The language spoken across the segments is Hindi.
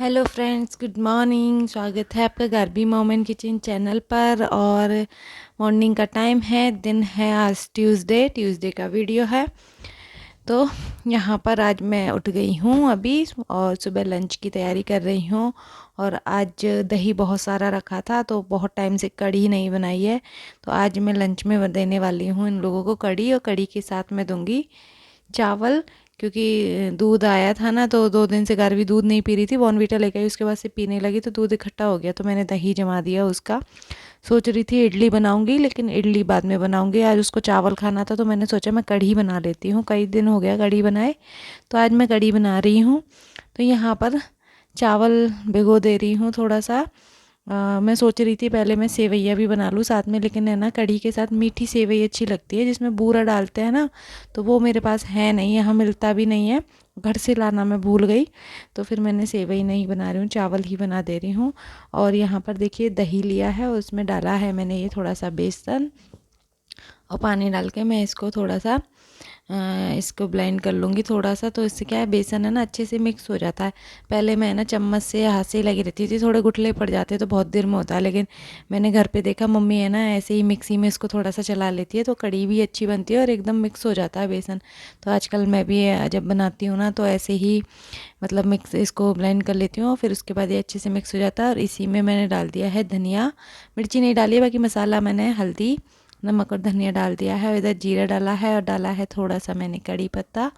Hello friends, good morning. स्वागत है आपका गार्बी मोमेंट किचन चैनल पर। और मॉर्निंग का टाइम है, दिन है आज ट्यूसडे का वीडियो है। तो यहाँ पर आज मैं उठ गई हूँ अभी और सुबह लंच की तैयारी कर रही हूँ। और आज दही बहुत सारा रखा था तो बहुत टाइम से कढ़ी नहीं बनाई है, तो आज मैं लंच में देने वाली हूँ इन लोगों को कढ़ी। और कढ़ी के साथ मैं दूँगी चावल, क्योंकि दूध आया था ना, तो 2 दिन से गारवी दूध नहीं पी रही थी। बॉर्नवीटा लेके आई, उसके बाद से पीने लगी तो दूध इकट्ठा हो गया, तो मैंने दही जमा दिया उसका। सोच रही थी इडली बनाऊंगी, लेकिन इडली बाद में बनाऊंगी। आज उसको चावल खाना था तो मैंने सोचा मैं कढ़ी बना लेती हूँ, कई दिन हो गया कढ़ी बनाए, तो आज मैं कढ़ी बना रही हूँ। तो यहाँ पर चावल भिगो दे रही हूँ थोड़ा सा। मैं सोच रही थी पहले मैं सेवैया भी बना लूँ साथ में, लेकिन है ना, कढ़ी के साथ मीठी सेवई अच्छी लगती है जिसमें बूरा डालते हैं ना, तो वो मेरे पास है नहीं, यहाँ मिलता भी नहीं है, घर से लाना मैं भूल गई। तो फिर मैंने सेवई नहीं बना रही हूँ, चावल ही बना दे रही हूँ। और यहाँ पर देखिए दही लिया है, उसमें डाला है मैंने ये थोड़ा सा बेसन, और पानी डाल के मैं इसको थोड़ा सा इसको ब्लेंड कर लूँगी थोड़ा सा। तो इससे क्या है, बेसन है ना अच्छे से मिक्स हो जाता है। पहले मैं ना चम्मच से हाथ से ही लगी रहती थी, थोड़े गुठले पड़ जाते तो बहुत देर में होता है, लेकिन मैंने घर पे देखा मम्मी है ना ऐसे ही मिक्सी में इसको थोड़ा सा चला लेती है, तो कढ़ी भी अच्छी बनती है और एकदम मिक्स हो जाता है बेसन। तो आजकल मैं भी जब बनाती हूँ ना तो ऐसे ही मतलब मिक्स इसको ब्लेंड कर लेती हूँ, और फिर उसके बाद ये अच्छे से मिक्स हो जाता है। और इसी में मैंने डाल दिया है धनिया, मिर्ची नहीं डाली है, बाकी मसाला मैंने हल्दी नमक और धनिया डाल दिया है। इधर जीरा डाला है और डाला है थोड़ा सा मैंने कड़ी पत्ता।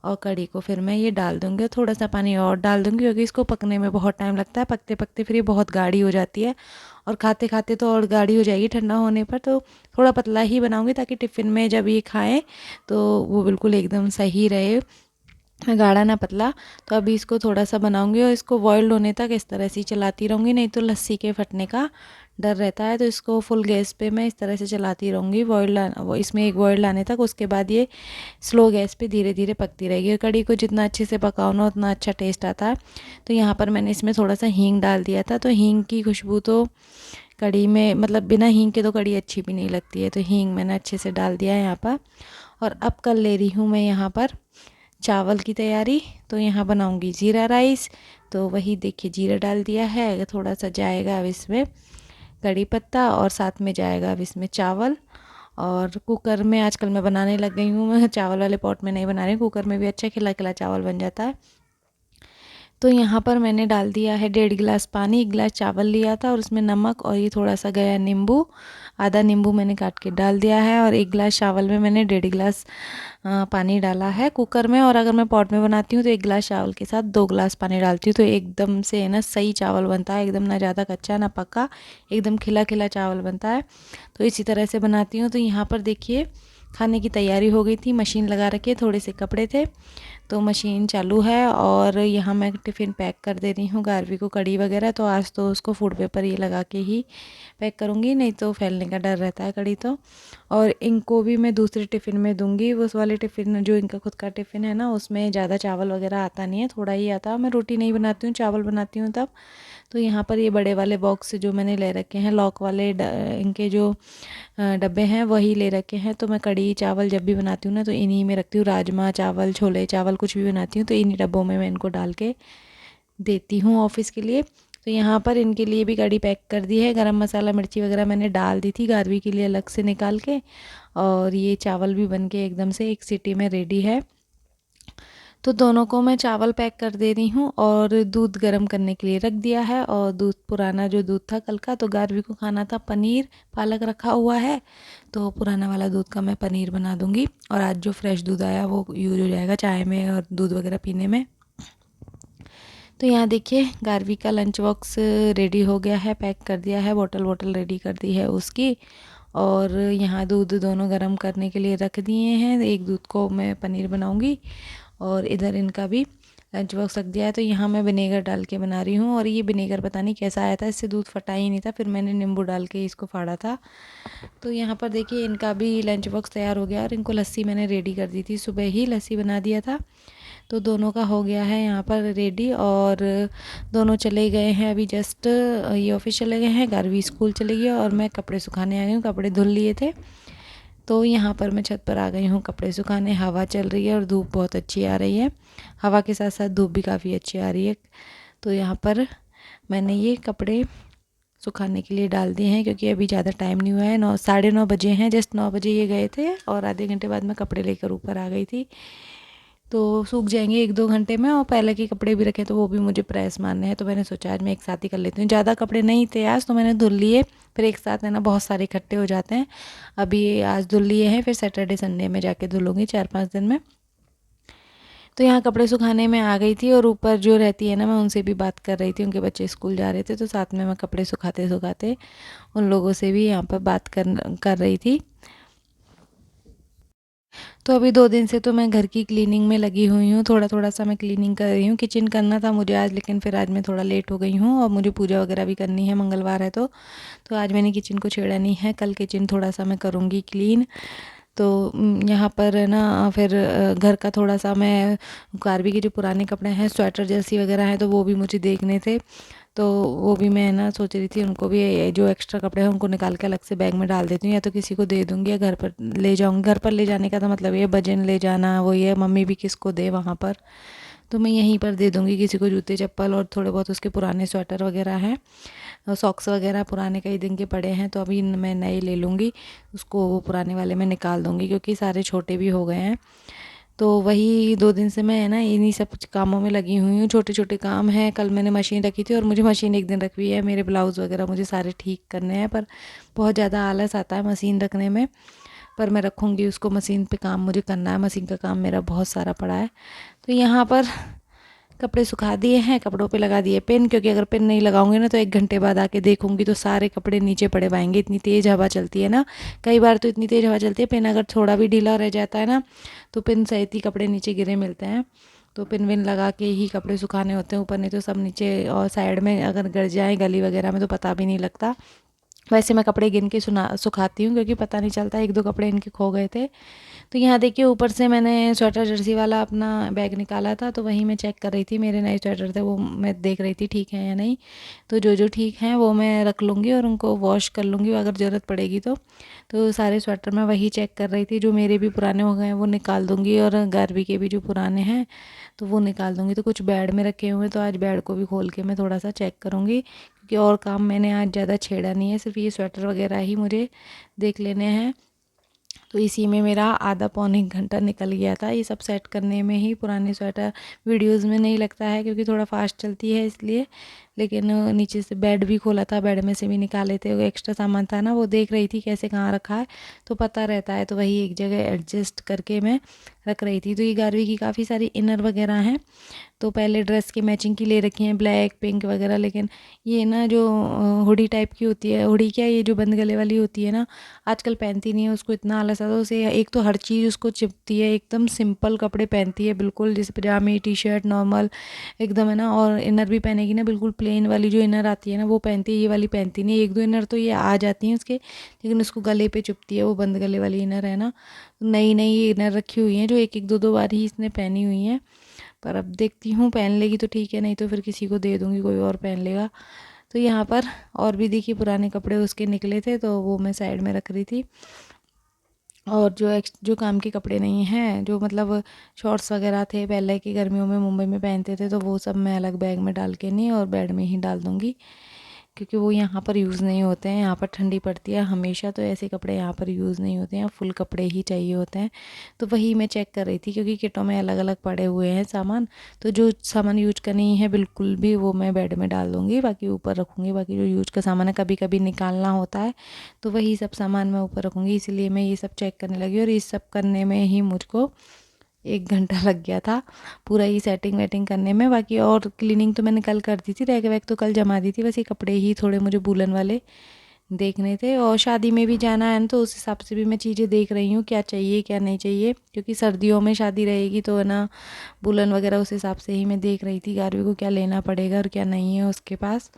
और कड़ी को फिर मैं ये डाल दूँगी, और थोड़ा सा पानी और डाल दूँगी, क्योंकि इसको पकने में बहुत टाइम लगता है। पकते पकते फिर ये बहुत गाढ़ी हो जाती है, और खाते खाते तो और गाढ़ी हो जाएगी ठंडा होने पर। तो थोड़ा पतला ही बनाऊँगी ताकि टिफ़िन में जब ये खाएँ तो वो बिल्कुल एकदम सही रहे, गाढ़ा ना पतला। तो अभी इसको थोड़ा सा बनाऊंगी और इसको बॉइल्ड होने तक इस तरह से ही चलाती रहूँगी, नहीं तो लस्सी के फटने का डर रहता है। तो इसको फुल गैस पे मैं इस तरह से चलाती रहूँगी वो इसमें एक बॉइल्ड आने तक। उसके बाद ये स्लो गैस पे धीरे धीरे पकती रहेगी। और कढ़ी को जितना अच्छे से पकाओ ना उतना अच्छा टेस्ट आता है। तो यहाँ पर मैंने इसमें थोड़ा सा हींग डाल दिया था, तो हींग की खुशबू तो कढ़ी में मतलब बिना हींग के तो कढ़ी अच्छी भी नहीं लगती है, तो हींग मैंने अच्छे से डाल दिया है यहाँ पर। और अब कर ले रही हूँ मैं यहाँ पर चावल की तैयारी। तो यहाँ बनाऊंगी जीरा राइस, तो वही देखिए जीरा डाल दिया है, थोड़ा सा जाएगा अब इसमें कड़ी पत्ता, और साथ में जाएगा अब इसमें चावल। और कुकर में आजकल मैं बनाने लग गई हूँ, मैं चावल वाले पॉट में नहीं बना रही हूँ, कुकर में भी अच्छा खिला खिला चावल बन जाता है। तो यहाँ पर मैंने डाल दिया है 1.5 गिलास पानी, 1 गिलास चावल लिया था, और उसमें नमक और ये थोड़ा सा गया नींबू, आधा नींबू मैंने काट के डाल दिया है। और 1 गिलास चावल में मैंने 1.5 गिलास पानी डाला है कुकर में। और अगर मैं पॉट में बनाती हूँ तो 1 गिलास चावल के साथ 2 गिलास पानी डालती हूँ, तो एकदम से है ना सही चावल बनता है, एकदम ना ज़्यादा कच्चा ना पक्का, एकदम खिला खिला चावल बनता है। तो इसी तरह से बनाती हूँ। तो यहाँ पर देखिए खाने की तैयारी हो गई थी, मशीन लगा रखी है, थोड़े से कपड़े थे तो मशीन चालू है। और यहाँ मैं टिफ़िन पैक कर दे रही हूँ गारवी को कड़ी वगैरह, तो आज तो उसको फूड पेपर ये लगा के ही पैक करूँगी, नहीं तो फैलने का डर रहता है कड़ी तो। और इनको भी मैं दूसरे टिफ़िन में दूंगी, उस वाले टिफ़िन जो इनका खुद का टिफ़िन है ना उसमें ज़्यादा चावल वगैरह आता नहीं है, थोड़ा ही आता है। मैं रोटी नहीं बनाती हूँ, चावल बनाती हूँ तब। तो यहाँ पर ये बड़े वाले बॉक्स जो मैंने ले रखे हैं लॉक वाले इनके जो डब्बे हैं वही ले रखे हैं। तो मैं कढ़ी चावल जब भी बनाती हूँ ना तो इन्हीं में रखती हूँ, राजमा चावल छोले चावल कुछ भी बनाती हूँ तो इन्हीं डब्बों में मैं इनको डाल के देती हूँ ऑफिस के लिए। तो यहाँ पर इनके लिए भी कढ़ी पैक कर दी है, गरम मसाला मिर्ची वगैरह मैंने डाल दी थी गारवी के लिए अलग से निकाल के। और ये चावल भी बन के एकदम से 1 सीटी में रेडी है। तो दोनों को मैं चावल पैक कर दे रही हूँ, और दूध गर्म करने के लिए रख दिया है। और दूध पुराना जो दूध था कल का, तो गारवी को खाना था पनीर पालक रखा हुआ है, तो पुराना वाला दूध का मैं पनीर बना दूँगी। और आज जो फ्रेश दूध आया वो यूज हो जाएगा चाय में और दूध वगैरह पीने में। तो यहाँ देखिए गारवी का लंच बॉक्स रेडी हो गया है, पैक कर दिया है, बोतल वोटल रेडी कर दी है उसकी। और यहाँ दूध दोनों गर्म करने के लिए रख दिए हैं, एक दूध को मैं पनीर बनाऊँगी, और इधर इनका भी लंच बॉक्स रख दिया है। तो यहाँ मैं विनेगर डाल के बना रही हूँ, और ये विनेगर पता नहीं कैसा आया था, इससे दूध फटा ही नहीं था, फिर मैंने नींबू डाल के इसको फाड़ा था। तो यहाँ पर देखिए इनका भी लंच बॉक्स तैयार हो गया, और इनको लस्सी मैंने रेडी कर दी थी, सुबह ही लस्सी बना दिया था। तो दोनों का हो गया है यहाँ पर रेडी, और दोनों चले गए हैं अभी जस्ट, ये ऑफिस चले गए हैं, गारवी स्कूल चले गई, और मैं कपड़े सुखाने आ गई हूँ, कपड़े धुल लिए थे। तो यहाँ पर मैं छत पर आ गई हूँ कपड़े सुखाने, हवा चल रही है और धूप बहुत अच्छी आ रही है, हवा के साथ साथ धूप भी काफ़ी अच्छी आ रही है। तो यहाँ पर मैंने ये कपड़े सुखाने के लिए डाल दिए हैं, क्योंकि अभी ज़्यादा टाइम नहीं हुआ है। 9 साढ़े 9 बजे हैं, जस्ट 9 बजे ये गए थे और आधे घंटे बाद मैं कपड़े लेकर ऊपर आ गई थी। तो सूख जाएंगे 1-2 घंटे में, और पहले के कपड़े भी रखे तो वो भी मुझे प्रेस मारने हैं। तो मैंने सोचा आज मैं एक साथ ही कर लेती हूँ। ज़्यादा कपड़े नहीं थे आज, तो मैंने धुल लिए। फिर एक साथ है ना बहुत सारे इकट्ठे हो जाते हैं। अभी आज धुल लिए हैं, फिर सैटरडे संडे में जाके धुलूँगी 4-5 दिन में। तो यहाँ कपड़े सुखाने में आ गई थी, और ऊपर जो रहती है ना, मैं उनसे भी बात कर रही थी। उनके बच्चे स्कूल जा रहे थे, तो साथ में मैं कपड़े सुखाते सुखाते उन लोगों से भी यहाँ पर बात कर रही थी। तो अभी 2 दिन से तो मैं घर की क्लीनिंग में लगी हुई हूँ। थोड़ा थोड़ा सा मैं क्लीनिंग कर रही हूँ। किचन करना था मुझे आज, लेकिन फिर आज मैं थोड़ा लेट हो गई हूँ, और मुझे पूजा वगैरह भी करनी है, मंगलवार है तो आज मैंने किचन को छेड़ा नहीं है। कल किचन थोड़ा सा मैं करूँगी क्लीन। तो यहाँ पर है ना फिर घर का थोड़ा सा मैं, कार्बी के जो पुराने कपड़े हैं, स्वेटर जर्सी वगैरह हैं, तो वो भी मुझे देखने थे। तो वो भी मैं ना सोच रही थी, उनको भी जो एक्स्ट्रा कपड़े हैं उनको निकाल के अलग से बैग में डाल देती हूँ, या तो किसी को दे दूँगी या घर पर ले जाऊँगी। घर पर ले जाने का तो मतलब ये वजन ले जाना, वो ये मम्मी भी किसको दे वहाँ पर, तो मैं यहीं पर दे दूँगी किसी को। जूते चप्पल और थोड़े बहुत उसके पुराने स्वेटर वगैरह हैं, सॉक्स वगैरह पुराने कई दिन के पड़े हैं, तो अभी मैं नए ले लूँगी। उसको वो पुराने वाले में निकाल दूँगी, क्योंकि सारे छोटे भी हो गए हैं। तो वही 2 दिन से मैं है ना इन्हीं सब कामों में लगी हुई हूँ। छोटे छोटे काम हैं। कल मैंने मशीन रखी थी, और मुझे मशीन एक दिन रखी है, मेरे ब्लाउज़ वगैरह मुझे सारे ठीक करने हैं, पर बहुत ज़्यादा आलस आता है मशीन रखने में। पर मैं रखूँगी उसको, मशीन पे काम मुझे करना है, मशीन का काम मेरा बहुत सारा पड़ा है। तो यहाँ पर कपड़े सुखा दिए हैं, कपड़ों पे लगा दिए पिन, क्योंकि अगर पिन नहीं लगाऊंगी ना तो 1 घंटे बाद आके देखूंगी तो सारे कपड़े नीचे पड़े पाएंगे। इतनी तेज़ हवा चलती है ना, कई बार तो इतनी तेज़ हवा चलती है, पिन अगर थोड़ा भी ढीला रह जाता है ना तो पिन सहित ही कपड़े नीचे गिरे मिलते हैं। तो पिन विन लगा के ही कपड़े सुखाने होते हैं, ऊपर नहीं तो सब नीचे और साइड में अगर गिर जाए गली वगैरह में तो पता भी नहीं लगता। वैसे मैं कपड़े गिन के सुखाती हूँ, क्योंकि पता नहीं चलता, 1-2 कपड़े इनके खो गए थे। तो यहाँ देखिए ऊपर से मैंने स्वेटर जर्सी वाला अपना बैग निकाला था, तो वहीं मैं चेक कर रही थी। मेरे नए स्वेटर थे, वो मैं देख रही थी ठीक है या नहीं। तो जो जो ठीक हैं वो मैं रख लूँगी और उनको वॉश कर लूँगी अगर ज़रूरत पड़ेगी तो सारे स्वेटर मैं वही चेक कर रही थी। जो मेरे भी पुराने हो गए हैं वो निकाल दूँगी, और गारवी के भी जो पुराने हैं तो वो निकाल दूँगी। तो कुछ बेड में रखे हुए, तो आज बेड को भी खोल के मैं थोड़ा सा चेक करूँगी, क्योंकि और काम मैंने आज ज़्यादा छेड़ा नहीं है, सिर्फ ये स्वेटर वगैरह ही मुझे देख लेने हैं। तो इसी में मेरा आधा पौने 1 घंटा निकल गया था, ये सब सेट करने में ही। पुराने स्वेटर वीडियोस में नहीं लगता है, क्योंकि थोड़ा फास्ट चलती है इसलिए। लेकिन नीचे से बेड भी खोला था, बेड में से भी निकाले थे, वो एक्स्ट्रा सामान था ना, वो देख रही थी कैसे कहाँ रखा है, तो पता रहता है, तो वही एक जगह एडजस्ट करके मैं रख रही थी। तो ये गारवी की काफ़ी सारी इनर वगैरह हैं, तो पहले ड्रेस की मैचिंग की ले रखी हैं, ब्लैक पिंक वगैरह। लेकिन ये ना जो हुडी टाइप की होती है, हुडी क्या, ये जो बंद गले वाली होती है ना, आजकल पहनती नहीं है, उसको इतना आलस आता है उसे। एक तो हर चीज़ उसको चिपती है, एकदम सिंपल कपड़े पहनती है बिल्कुल, जैसे पजामे टी शर्ट नॉर्मल एकदम है ना। और इनर भी पहनेगी ना, बिल्कुल प्लेन वाली जो इनर आती है ना वो पहनती है, ये वाली पहनती नहीं। 1-2 इनर तो ये आ जाती हैं उसके, लेकिन उसको गले पे चुपती है, वो बंद गले वाली इनर है ना। नई नई ये इनर रखी हुई हैं, जो एक एक दो दो बार ही इसने पहनी हुई हैं। पर अब देखती हूँ, पहन लेगी तो ठीक है, नहीं तो फिर किसी को दे दूँगी, कोई और पहन लेगा। तो यहाँ पर और भी देखिए पुराने कपड़े उसके निकले थे, तो वो मैं साइड में रख रही थी। और जो काम के कपड़े नहीं हैं, जो मतलब शॉर्ट्स वगैरह थे पहले की गर्मियों में मुंबई में पहनते थे, तो वो सब मैं अलग बैग में डाल के नहीं और बेड में ही डाल दूँगी, क्योंकि वो यहाँ पर यूज़ नहीं होते हैं। यहाँ पर ठंडी पड़ती है हमेशा, तो ऐसे कपड़े यहाँ पर यूज़ नहीं होते हैं, फुल कपड़े ही चाहिए होते हैं। तो वही मैं चेक कर रही थी, क्योंकि किटों में अलग अलग पड़े हुए हैं सामान, तो जो सामान यूज का नहीं है बिल्कुल भी, वो मैं बेड में डाल दूँगी, बाकी ऊपर रखूँगी। बाकी जो यूज का सामान है, कभी कभी निकालना होता है, तो वही सब सामान मैं ऊपर रखूँगी। इसलिए मैं ये सब चेक करने लगी, और ये सब करने में ही मुझको 1 घंटा लग गया था, पूरा ही सेटिंग वेटिंग करने में। बाकी और क्लीनिंग तो मैंने कल कर दी थी, रैक वैक तो कल जमा दी थी, बस ये कपड़े ही थोड़े मुझे वूलन वाले देखने थे। और शादी में भी जाना है ना, तो उस हिसाब से भी मैं चीज़ें देख रही हूँ, क्या चाहिए क्या नहीं चाहिए, क्योंकि सर्दियों में शादी रहेगी, तो है ना वूलन वगैरह उस हिसाब से ही मैं देख रही थी गारवी को क्या लेना पड़ेगा और क्या नहीं है उसके पास।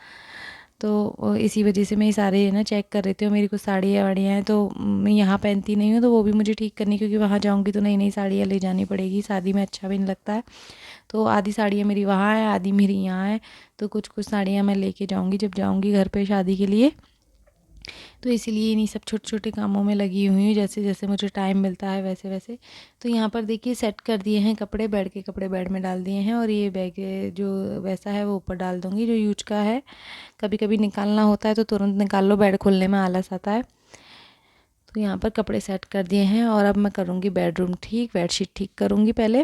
तो इसी वजह से मैं ये सारे ना चेक कर रही थी। और मेरी कुछ साड़ियाँ वाड़ियाँ हैं, तो मैं यहाँ पहनती नहीं हूँ, तो वो भी मुझे ठीक करनी, क्योंकि वहाँ जाऊँगी तो नई नई साड़ियाँ ले जानी पड़ेगी, शादी में अच्छा भी नहीं लगता है। तो आधी साड़ियाँ मेरी वहाँ है, आधी मेरी यहाँ है, तो कुछ कुछ साड़ियाँ मैं लेके जाऊँगी जब जाऊँगी घर पे शादी के लिए। तो इसीलिए इन्हीं सब छोटे छोटे कामों में लगी हुई हूँ, जैसे जैसे मुझे टाइम मिलता है वैसे वैसे। तो यहाँ पर देखिए सेट कर दिए हैं कपड़े, बेड के कपड़े बेड में डाल दिए हैं, और ये बैग जो वैसा है वो ऊपर डाल दूँगी जो यूज का है। कभी कभी निकालना होता है तो तुरंत निकाल लो, बेड खोलने में आलस आता है। तो यहाँ पर कपड़े सेट कर दिए हैं, और अब मैं करूँगी बेडरूम ठीक, बेडशीट ठीक करूँगी पहले,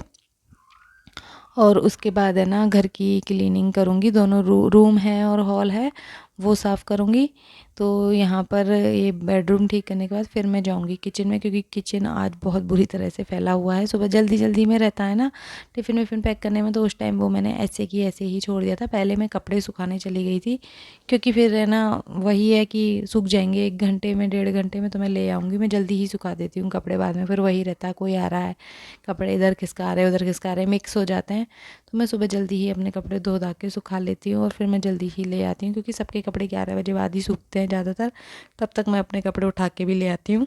और उसके बाद है ना घर की क्लीनिंग करूँगी। दोनों रूम है और हॉल है वो साफ़ करूँगी। तो यहाँ पर ये बेडरूम ठीक करने के बाद फिर मैं जाऊँगी किचन में, क्योंकि किचन आज बहुत बुरी तरह से फैला हुआ है। सुबह जल्दी जल्दी में रहता है ना टिफ़िन विफ़िन पैक करने में, तो उस टाइम वो मैंने ऐसे की ऐसे ही छोड़ दिया था। पहले मैं कपड़े सुखाने चली गई थी, क्योंकि फिर है ना वही है कि सूख जाएंगे 1 घंटे में 1.5 घंटे में, तो मैं ले आऊँगी। मैं जल्दी ही सुखा देती हूँ कपड़े, बाद में फिर वही रहता है, कोई आ रहा है कपड़े इधर खिसका रहे उधर खिसका रहे, मिक्स हो जाते हैं। तो मैं सुबह जल्दी ही अपने कपड़े धो धा के सुखा लेती हूँ, और फिर मैं जल्दी ही ले आती हूँ, क्योंकि सबके कपड़े 11 बजे बाद ही सूखते हैं ज़्यादातर। तब तक मैं अपने कपड़े उठा के भी ले आती हूँ।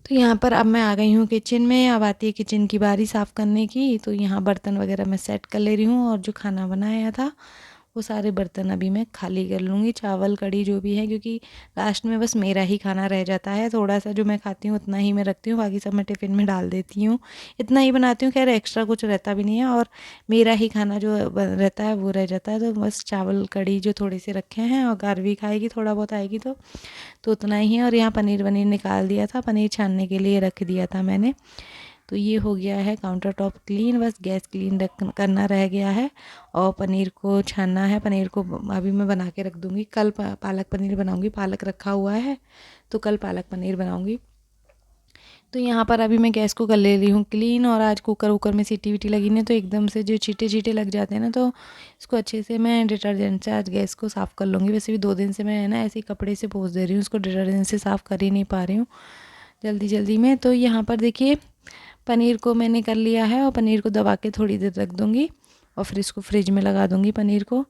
तो यहाँ पर अब मैं आ गई हूँ किचन में। अब आती है किचन की बारी साफ़ करने की। तो यहाँ बर्तन वगैरह मैं सेट कर ले रही हूँ, और जो खाना बनाया था वो सारे बर्तन अभी मैं खाली कर लूँगी, चावल कढ़ी जो भी है, क्योंकि लास्ट में बस मेरा ही खाना रह जाता है। थोड़ा सा जो मैं खाती हूँ उतना ही मैं रखती हूँ, बाकी सब मैं टिफ़िन में डाल देती हूँ। इतना ही बनाती हूँ, खैर एक्स्ट्रा कुछ रहता भी नहीं है, और मेरा ही खाना जो रहता है वो रह जाता है। तो बस चावल कढ़ी जो थोड़े से रखे हैं, और गारवी खाएगी थोड़ा बहुत आएगी तो उतना ही है। और यहाँ पनीर वनीर निकाल दिया था, पनीर छानने के लिए रख दिया था मैंने। तो ये हो गया है काउंटर टॉप क्लीन, बस गैस क्लीन करना रह गया है, और पनीर को छानना है। पनीर को अभी मैं बना के रख दूँगी, कल पालक पनीर बनाऊँगी, पालक रखा हुआ है तो कल पालक पनीर बनाऊँगी। तो यहाँ पर अभी मैं गैस को कर ले रही हूँ क्लीन, और आज कुकर वुकर में सीटी वीटी लगी नहीं, तो एकदम से जो छींटे छींटे लग जाते हैं ना, तो इसको अच्छे से मैं डिटर्जेंट से आज गैस को साफ़ कर लूँगी। वैसे भी 2 दिन से मैं ना ऐसे ही कपड़े से पोंछ दे रही हूँ, उसको डिटर्जेंट से साफ़ कर ही नहीं पा रही हूँ जल्दी जल्दी में। तो यहाँ पर देखिए पनीर को मैंने कर लिया है, और पनीर को दबा के थोड़ी देर रख दूँगी, और फिर इसको फ्रिज में लगा दूँगी पनीर को।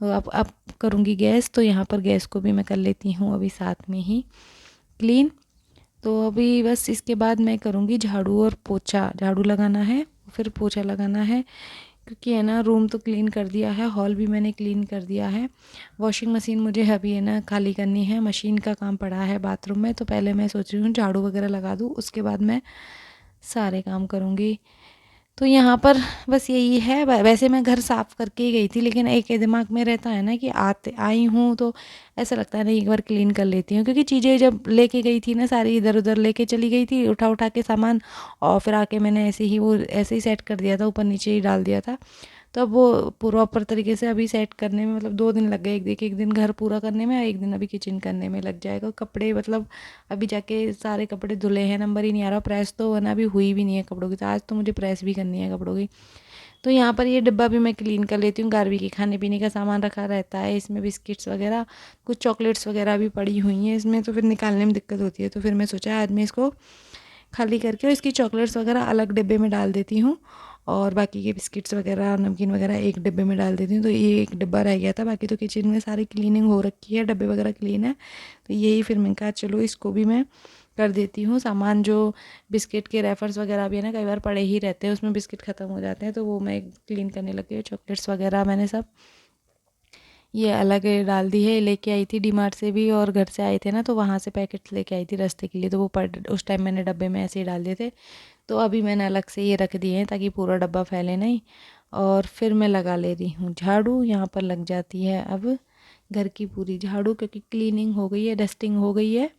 तो अब करूँगी गैस। तो यहाँ पर गैस को भी मैं कर लेती हूँ अभी साथ में ही क्लीन। तो अभी बस इसके बाद मैं करूँगी झाड़ू और पोछा, झाड़ू लगाना है फिर पोछा लगाना है, क्योंकि है ना रूम तो क्लीन कर दिया है, हॉल भी मैंने क्लीन कर दिया है। वॉशिंग मशीन मुझे अभी है ना खाली करनी है, मशीन का काम पड़ा है बाथरूम में। तो पहले मैं सोच रही हूँ झाड़ू वगैरह लगा दूँ, उसके बाद मैं सारे काम करूँगी। तो यहाँ पर बस यही है। वैसे मैं घर साफ़ करके ही गई थी, लेकिन एक दिमाग में रहता है ना कि आते आई हूँ तो ऐसा लगता है नहीं एक बार क्लीन कर लेती हूँ, क्योंकि चीज़ें जब लेके गई थी ना सारी इधर उधर लेके चली गई थी उठा उठा के सामान, और फिर आके मैंने ऐसे ही वो ऐसे ही सेट कर दिया था, ऊपर नीचे ही डाल दिया था। तो अब वो प्रॉपर तरीके से अभी सेट करने में मतलब 2 दिन लग गए। एक दिन घर पूरा करने में, एक दिन अभी किचन करने में लग जाएगा। कपड़े मतलब अभी जाके सारे कपड़े धुले हैं, नंबर ही नहीं आ रहा। प्रेस तो वरना अभी हुई भी नहीं है कपड़ों की, तो आज तो मुझे प्रेस भी करनी है कपड़ों की। तो यहाँ पर ये डिब्बा भी मैं क्लीन कर लेती हूँ। गारवी की खाने पीने का सामान रखा रहता है इसमें, बिस्किट्स वगैरह, कुछ चॉकलेट्स वगैरह भी पड़ी हुई हैं इसमें, तो फिर निकालने में दिक्कत होती है। तो फिर मैं सोचा आज मैं इसको खाली करके और इसकी चॉकलेट्स वगैरह अलग डिब्बे में डाल देती हूँ, और बाकी के बिस्किट्स वगैरह नमकीन वगैरह एक डिब्बे में डाल देती हूँ। तो ये एक डिब्बा रह गया था, बाकी तो किचन में सारी क्लीनिंग हो रखी है, डब्बे वगैरह क्लीन है। तो यही फिर मैंने कहा चलो इसको भी मैं कर देती हूँ। सामान जो बिस्किट के रेफर्स वगैरह भी है ना, कई बार पड़े ही रहते हैं, उसमें बिस्किट ख़त्म हो जाते हैं, तो वो मैं क्लीन करने लगी हूँ। चॉकलेट्स वगैरह मैंने सब ये अलग डाल दी है, लेके आई थी डीमार्ट से भी, और घर से आए थे ना तो वहाँ से पैकेट्स लेके आई थी रास्ते के लिए, तो वो उस टाइम मैंने डब्बे में ऐसे ही डाल दिए थे। तो अभी मैंने अलग से ये रख दिए हैं ताकि पूरा डब्बा फैले नहीं। और फिर मैं लगा ले रही हूँ झाड़ू। यहाँ पर लग जाती है अब घर की पूरी झाड़ू, क्योंकि क्लीनिंग हो गई है, डस्टिंग हो गई है।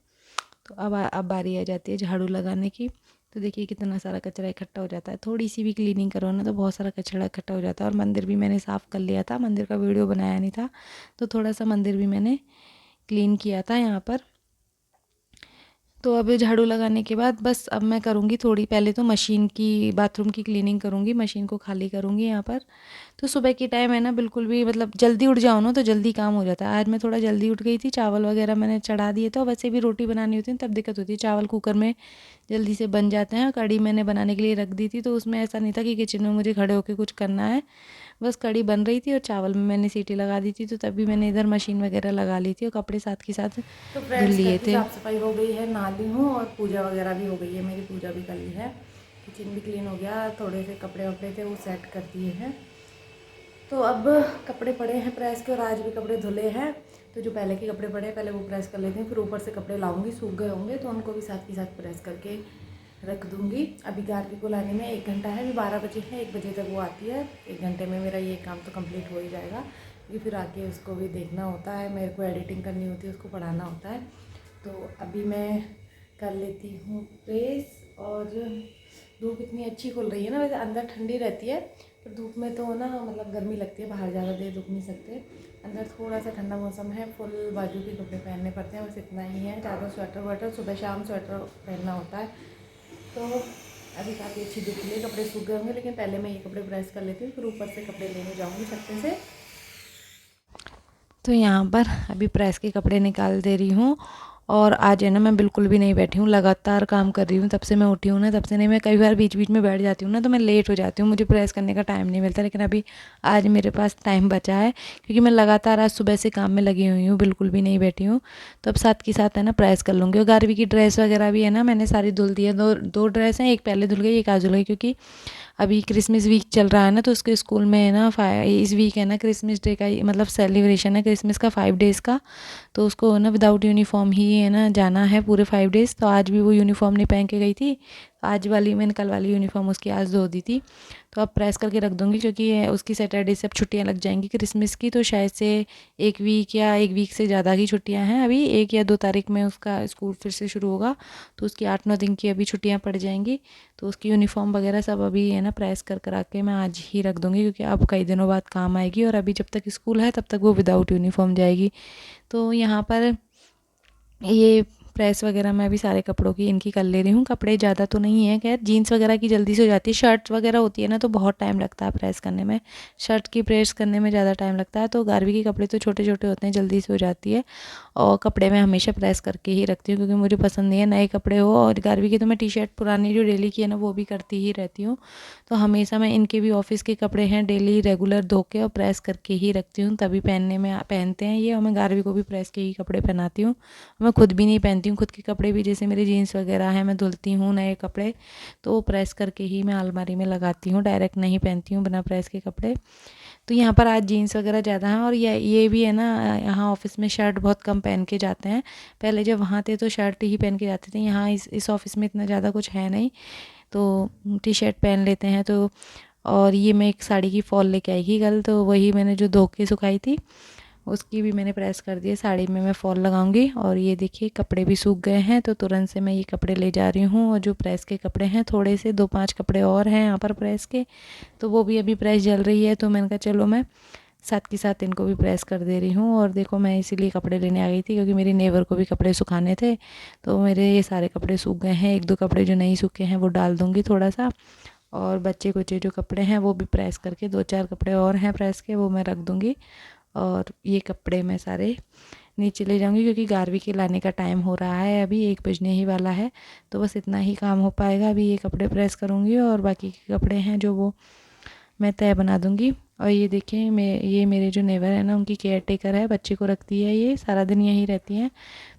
तो अब बारी आ जाती है झाड़ू लगाने की। तो देखिए कितना सारा कचरा इकट्ठा हो जाता है, थोड़ी सी भी क्लीनिंग करो ना तो बहुत सारा कचरा इकट्ठा हो जाता है। और मंदिर भी मैंने साफ़ कर लिया था, मंदिर का वीडियो बनाया नहीं था, तो थोड़ा सा मंदिर भी मैंने क्लीन किया था यहाँ पर। तो अब झाड़ू लगाने के बाद बस अब मैं करूँगी थोड़ी, पहले तो मशीन की बाथरूम की क्लीनिंग करूँगी, मशीन को खाली करूँगी यहाँ पर। तो सुबह की टाइम है ना, बिल्कुल भी मतलब जल्दी उठ जाओ ना तो जल्दी काम हो जाता है। आज मैं थोड़ा जल्दी उठ गई थी, चावल वगैरह मैंने चढ़ा दिए थे, और वैसे भी रोटी बनानी होती है तब दिक्कत होती है, चावल कुकर में जल्दी से बन जाते हैं। कढ़ी मैंने बनाने के लिए रख दी थी, तो उसमें ऐसा नहीं था कि किचन में मुझे खड़े होकर कुछ करना है, बस कढ़ी बन रही थी और चावल में मैंने सीटी लगा दी थी। तो तभी मैंने इधर मशीन वगैरह लगा ली थी, और कपड़े साथ के साथ तो धुल फ्रेंड्स घर लिए की थे। साफ़ सफाई हो गई है, नहा ली हूँ, और पूजा वगैरह भी हो गई है, मेरी पूजा भी कर ली है, किचन भी क्लीन हो गया, थोड़े से कपड़े वपड़े थे वो सेट कर दिए हैं। तो अब कपड़े पड़े हैं प्रेस के, और आज भी कपड़े धुले हैं। तो जो पहले के कपड़े पड़े हैं पहले वो प्रेस कर लेती हूँ, फिर ऊपर से कपड़े लाऊंगी, सूख गए होंगे तो उनको भी साथ के साथ प्रेस करके रख दूँगी। अभी गार्गी को लाने में 1 घंटा है, अभी 12 बजे है, 1 बजे तक वो आती है। 1 घंटे में मेरा ये काम तो कंप्लीट हो ही जाएगा, क्योंकि फिर आके उसको भी देखना होता है, मेरे को एडिटिंग करनी होती है, उसको पढ़ाना होता है। तो अभी मैं कर लेती हूँ प्रेस। और धूप इतनी अच्छी खुल रही है ना, वैसे अंदर ठंडी रहती है पर धूप में तो ना मतलब गर्मी लगती है, बाहर ज़्यादा देर रुक नहीं सकते। अंदर थोड़ा सा ठंडा मौसम है, फुल बाजू के कपड़े पहनने पड़ते हैं, बस इतना ही है। ज़्यादा स्वेटर वाटर सुबह शाम स्वेटर पहनना होता है। तो अभी काफ़ी अच्छी धूप है, कपड़े सूख गए होंगे, लेकिन पहले मैं ये कपड़े प्रेस कर लेती हूँ, फिर ऊपर से कपड़े लेने जाऊँगी छत्ते से। तो यहाँ पर अभी प्रेस के कपड़े निकाल दे रही हूँ। और आज है ना मैं बिल्कुल भी नहीं बैठी हूँ, लगातार काम कर रही हूँ, तब से मैं उठी हूँ ना, तब से नहीं। मैं कई बार बीच बीच में बैठ जाती हूँ ना तो मैं लेट हो जाती हूँ, मुझे प्रेस करने का टाइम नहीं मिलता। लेकिन अभी आज मेरे पास टाइम बचा है, क्योंकि मैं लगातार आज सुबह से काम में लगी हुई हूँ, बिल्कुल भी नहीं बैठी हूँ। तो अब साथ के साथ है ना प्रेस कर लूँगी। और गारवी की ड्रेस वगैरह भी है ना मैंने सारी धुल दी है। दो ड्रेस हैं, एक पहले धुल गई, एक आज धुल गई, क्योंकि अभी क्रिसमस वीक चल रहा है ना, तो उसके स्कूल में है ना इस वीक है ना क्रिसमस डे का, मतलब सेलिब्रेशन है क्रिसमस का 5 डेज़ का। तो उसको ना विदाउट यूनिफॉर्म ही है ना जाना है पूरे 5 डेज़। तो आज भी वो यूनिफॉर्म नहीं पहन के गई थी, आज वाली मैंने कल वाली यूनिफॉर्म उसकी आज धो दी थी। तो अब प्रेस करके रख दूँगी, क्योंकि उसकी सैटरडे से अब छुट्टियाँ लग जाएंगी क्रिसमस की। तो शायद से 1 वीक से ज़्यादा की छुट्टियाँ हैं। अभी 1 या 2 तारीख में उसका स्कूल फिर से शुरू होगा, तो उसकी 8-9 दिन की अभी छुट्टियाँ पड़ जाएंगी। तो उसकी यूनिफॉर्म वगैरह सब अभी है ना प्रेस कर करा के मैं आज ही रख दूँगी, क्योंकि अब कई दिनों बाद काम आएगी। और अभी जब तक स्कूल है तब तक वो विदाउट यूनिफॉर्म जाएगी। तो यहाँ पर ये प्रेस वगैरह मैं अभी सारे कपड़ों की इनकी कर ले रही हूँ। कपड़े ज़्यादा तो नहीं है, खैर जीन्स वगैरह की जल्दी से हो जाती है। शर्ट वगैरह होती है ना तो बहुत टाइम लगता है प्रेस करने में, शर्ट की प्रेस करने में ज़्यादा टाइम लगता है। तो गारवी के कपड़े तो छोटे छोटे होते हैं, जल्दी से हो जाती है। और कपड़े मैं हमेशा प्रेस करके ही रखती हूँ, क्योंकि मुझे पसंद नहीं है नए कपड़े हो। और गारवी की तो मैं टी शर्ट पुरानी जो डेली की है ना वो भी करती ही रहती हूँ। तो हमेशा मैं इनके भी ऑफिस के कपड़े हैं डेली रेगुलर धो के और प्रेस करके ही रखती हूँ, तभी पहनते हैं ये। और मैं गारवी को भी प्रेस के ही कपड़े पहनाती हूँ। मैं खुद भी नहीं पहनती हूँ, खुद के कपड़े भी जैसे मेरी जीन्स वगैरह हैं मैं धुलती हूँ नए कपड़े, तो वो प्रेस करके ही मैं अलमारी में लगाती हूँ, डायरेक्ट नहीं पहनती हूँ बिना प्रेस के कपड़े। तो यहाँ पर आज जीन्स वगैरह ज़्यादा हैं। और ये भी है ना, यहाँ ऑफिस में शर्ट बहुत कम पहन के जाते हैं। पहले जब वहाँ थे तो शर्ट ही पहन के जाते थे, यहाँ इस ऑफिस में इतना ज़्यादा कुछ है नहीं, तो टी शर्ट पहन लेते हैं। तो और ये मैं एक साड़ी की फॉल लेके आई थी कल, तो वही मैंने जो धो के सुखाई थी उसकी भी मैंने प्रेस कर दी है। साड़ी में मैं फॉल लगाऊंगी। और ये देखिए कपड़े भी सूख गए हैं, तो तुरंत से मैं ये कपड़े ले जा रही हूँ। और जो प्रेस के कपड़े हैं थोड़े से 2-5 कपड़े और हैं यहाँ पर प्रेस के, तो वो भी अभी प्रेस चल रही है। तो मैंने कहा चलो मैं साथ के साथ इनको भी प्रेस कर दे रही हूँ। और देखो मैं इसीलिए कपड़े लेने आ गई थी, क्योंकि मेरी नेबर को भी कपड़े सुखाने थे। तो मेरे ये सारे कपड़े सूख गए हैं, 1-2 कपड़े जो नहीं सूखे हैं वो डाल दूँगी थोड़ा सा। और बच्चे कुचे जो कपड़े हैं वो भी प्रेस करके 2-4 कपड़े और हैं प्रेस के, वो मैं रख दूँगी। और ये कपड़े मैं सारे नीचे ले जाऊंगी, क्योंकि गारवी के लाने का टाइम हो रहा है, अभी 1 बजने ही वाला है। तो बस इतना ही काम हो पाएगा। अभी ये कपड़े प्रेस करूँगी और बाकी के कपड़े हैं जो वो मैं तय बना दूँगी। और ये देखें ये मेरे जो नेबर है ना उनकी केयर टेकर है, बच्चे को रखती है, ये सारा दिन यहीं रहती हैं।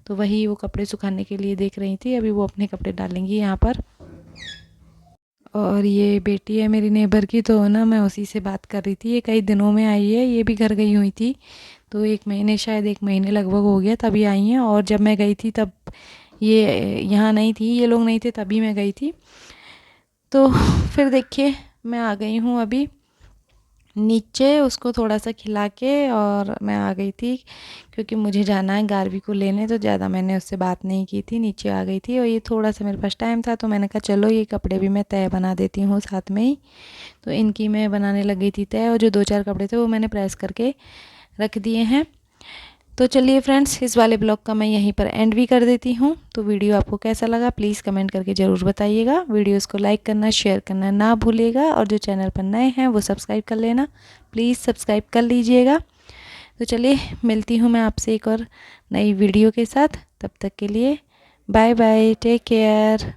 तो वही वो कपड़े सुखाने के लिए देख रही थी, अभी वो अपने कपड़े डालेंगी यहाँ पर। और ये बेटी है मेरी नेबर की, तो ना मैं उसी से बात कर रही थी। ये कई दिनों में आई है, ये भी घर गई हुई थी, तो 1 महीने शायद 1 महीने लगभग हो गया तभी आई हैं। और जब मैं गई थी तब ये यहाँ नहीं थी, ये लोग नहीं थे, तभी मैं गई थी। तो फिर देखिए मैं आ गई हूँ अभी नीचे, उसको थोड़ा सा खिला के और मैं आ गई थी, क्योंकि मुझे जाना है गारवी को लेने। तो ज़्यादा मैंने उससे बात नहीं की थी, नीचे आ गई थी। और ये थोड़ा सा मेरे पास टाइम था, तो मैंने कहा चलो ये कपड़े भी मैं तय बना देती हूँ साथ में ही। तो इनकी मैं बनाने लग गई थी तय, और जो 2-4 कपड़े थे वो मैंने प्रेस करके रख दिए हैं। तो चलिए फ्रेंड्स, इस वाले ब्लॉग का मैं यहीं पर एंड भी कर देती हूँ। तो वीडियो आपको कैसा लगा प्लीज़ कमेंट करके ज़रूर बताइएगा। वीडियोस को लाइक करना, शेयर करना ना भूलिएगा। और जो चैनल पर नए हैं वो सब्सक्राइब कर लेना, प्लीज़ सब्सक्राइब कर लीजिएगा। तो चलिए मिलती हूँ मैं आपसे एक और नई वीडियो के साथ, तब तक के लिए बाय बाय, टेक केयर।